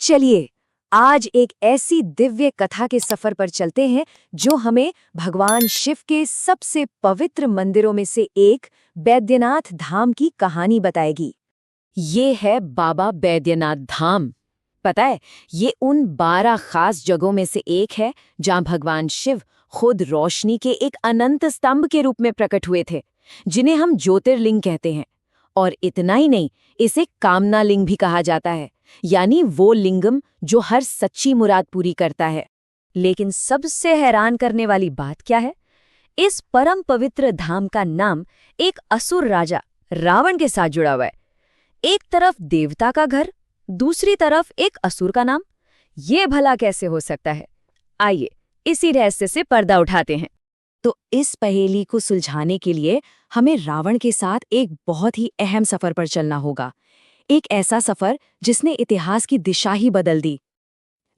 चलिए आज एक ऐसी दिव्य कथा के सफर पर चलते हैं जो हमें भगवान शिव के सबसे पवित्र मंदिरों में से एक बैद्यनाथ धाम की कहानी बताएगी। ये है बाबा बैद्यनाथ धाम। पता है, ये उन 12 खास जगहों में से एक है जहां भगवान शिव खुद रोशनी के एक अनंत स्तंभ के रूप में प्रकट हुए थे, जिन्हें हम ज्योतिर्लिंग कहते हैं। और इतना ही नहीं, इसे कामना लिंग भी कहा जाता है, यानी वो लिंगम जो हर सच्ची मुराद पूरी करता है। लेकिन सबसे हैरान करने वाली बात क्या है? इस परम पवित्र धाम का नाम एक असुर राजा रावण के साथ जुड़ा हुआ है। एक तरफ देवता का घर, दूसरी तरफ एक असुर का नाम। ये भला कैसे हो सकता है? आइए इसी रहस्य से पर्दा उठाते हैं। तो इस पहेली को सुलझाने के लिए हमें रावण के साथ एक बहुत ही अहम सफर पर चलना होगा। एक ऐसा सफर जिसने इतिहास की दिशा ही बदल दी।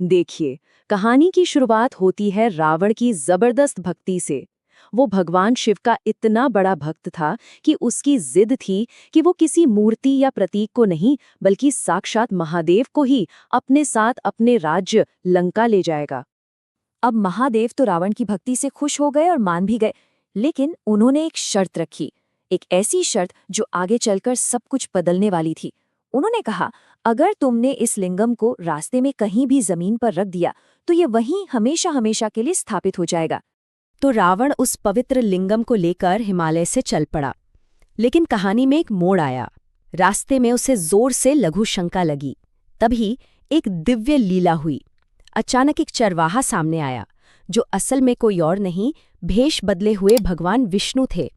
देखिए, कहानी की शुरुआत होती है रावण की जबरदस्त भक्ति से। वो भगवान शिव का इतना बड़ा भक्त था कि उसकी जिद थी कि वो किसी मूर्ति या प्रतीक को नहीं, बल्कि साक्षात महादेव को ही अपने साथ अपने राज्य लंका ले जाएगा। अब महादेव तो रावण की भक्ति से खुश हो गए और मान भी गए, लेकिन उन्होंने एक शर्त रखी, एक ऐसी शर्त जो आगे चलकर सब कुछ बदलने वाली थी। उन्होंने कहा, अगर तुमने इस लिंगम को रास्ते में कहीं भी जमीन पर रख दिया तो ये वहीं हमेशा हमेशा के लिए स्थापित हो जाएगा। तो रावण उस पवित्र लिंगम को लेकर हिमालय से चल पड़ा। लेकिन कहानी में एक मोड़ आया। रास्ते में उसे जोर से लघु शंका लगी। तभी एक दिव्य लीला हुई। अचानक एक चरवाहा सामने आया, जो असल में कोई और नहीं, भेष बदले हुए भगवान विष्णु थे।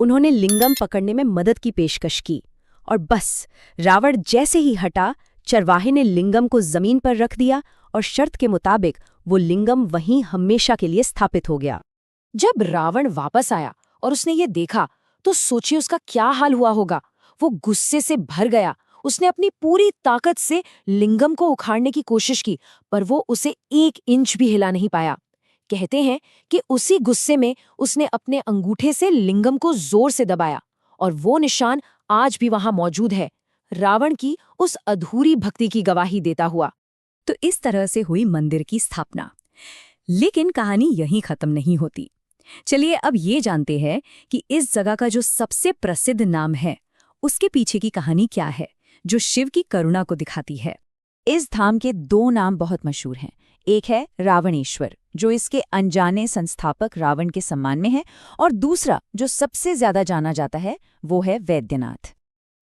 उन्होंने लिंगम पकड़ने में मदद की पेशकश की, और बस रावण जैसे ही हटा, चरवाहे ने लिंगम को जमीन पर रख दिया और शर्त के मुताबिक वो लिंगम वहीं हमेशा के लिए स्थापित हो गया। जब रावण वापस आया और उसने ये देखा तो सोचिए उसका क्या हाल हुआ होगा। वो गुस्से से भर गया। उसने अपनी पूरी ताकत से लिंगम को उखाड़ने की कोशिश की, पर वो उसे 1 इंच भी हिला नहीं पाया। कहते हैं कि उसी गुस्से में उसने अपने अंगूठे से लिंगम को जोर से दबाया, और वो निशान आज भी वहां मौजूद है, रावण की उस अधूरी भक्ति की गवाही देता हुआ। तो इस तरह से हुई मंदिर की स्थापना। लेकिन कहानी यहीं खत्म नहीं होती। चलिए अब ये जानते हैं कि इस जगह का जो सबसे प्रसिद्ध नाम है, उसके पीछे की कहानी क्या है, जो शिव की करुणा को दिखाती है। इस धाम के 2 नाम बहुत मशहूर हैं। एक है रावणेश्वर, जो इसके अनजाने संस्थापक रावण के सम्मान में है, और दूसरा जो सबसे ज्यादा जाना जाता है वो है वैद्यनाथ।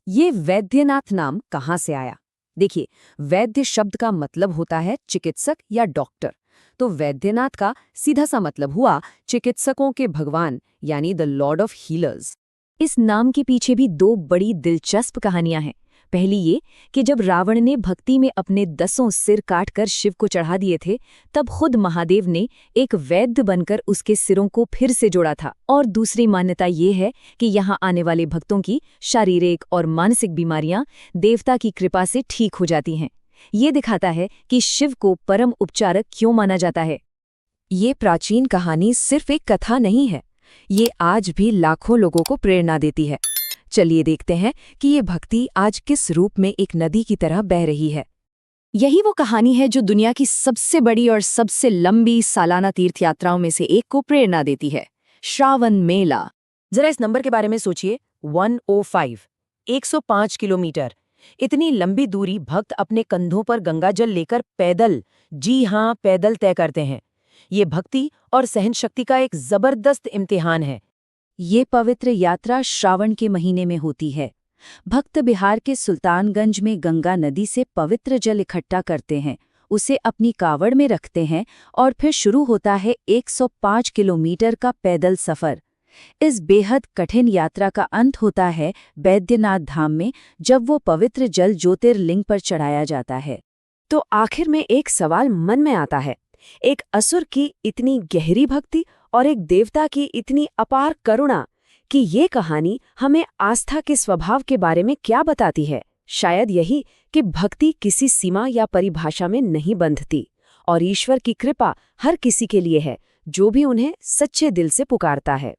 ये वैद्यनाथ नाम कहाँ से आया? देखिए, वैद्य शब्द का मतलब होता है चिकित्सक या डॉक्टर। तो वैद्यनाथ का सीधा सा मतलब हुआ चिकित्सकों के भगवान, यानी द लॉर्ड ऑफ हीलर्स। इस नाम के पीछे भी 2 बड़ी दिलचस्प कहानियां हैं। पहली ये कि जब रावण ने भक्ति में अपने 10 सिर काटकर शिव को चढ़ा दिए थे, तब खुद महादेव ने एक वैद्य बनकर उसके सिरों को फिर से जोड़ा था। और दूसरी मान्यता ये है कि यहाँ आने वाले भक्तों की शारीरिक और मानसिक बीमारियां देवता की कृपा से ठीक हो जाती हैं। ये दिखाता है कि शिव को परम उपचारक क्यों माना जाता है। ये प्राचीन कहानी सिर्फ एक कथा नहीं है, ये आज भी लाखों लोगों को प्रेरणा देती है। चलिए देखते हैं कि ये भक्ति आज किस रूप में एक नदी की तरह बह रही है। यही वो कहानी है जो दुनिया की सबसे बड़ी और सबसे लंबी सालाना तीर्थ यात्राओं में से एक को प्रेरणा देती है, श्रावण मेला। जरा इस नंबर के बारे में सोचिए, 105, 105 किलोमीटर। इतनी लंबी दूरी भक्त अपने कंधों पर गंगाजल लेकर पैदल, जी हाँ पैदल तय करते हैं। ये भक्ति और सहनशक्ति का एक जबरदस्त इम्तिहान है। ये पवित्र यात्रा श्रावण के महीने में होती है। भक्त बिहार के सुल्तानगंज में गंगा नदी से पवित्र जल इकट्ठा करते हैं, उसे अपनी कावड़ में रखते हैं, और फिर शुरू होता है 105 किलोमीटर का पैदल सफर। इस बेहद कठिन यात्रा का अंत होता है बैद्यनाथ धाम में, जब वो पवित्र जल ज्योतिर्लिंग पर चढ़ाया जाता है। तो आखिर में एक सवाल मन में आता है, एक असुर की इतनी गहरी भक्ति और एक देवता की इतनी अपार करुणा, कि ये कहानी हमें आस्था के स्वभाव के बारे में क्या बताती है? शायद यही कि भक्ति किसी सीमा या परिभाषा में नहीं बंधती, और ईश्वर की कृपा हर किसी के लिए है जो भी उन्हें सच्चे दिल से पुकारता है।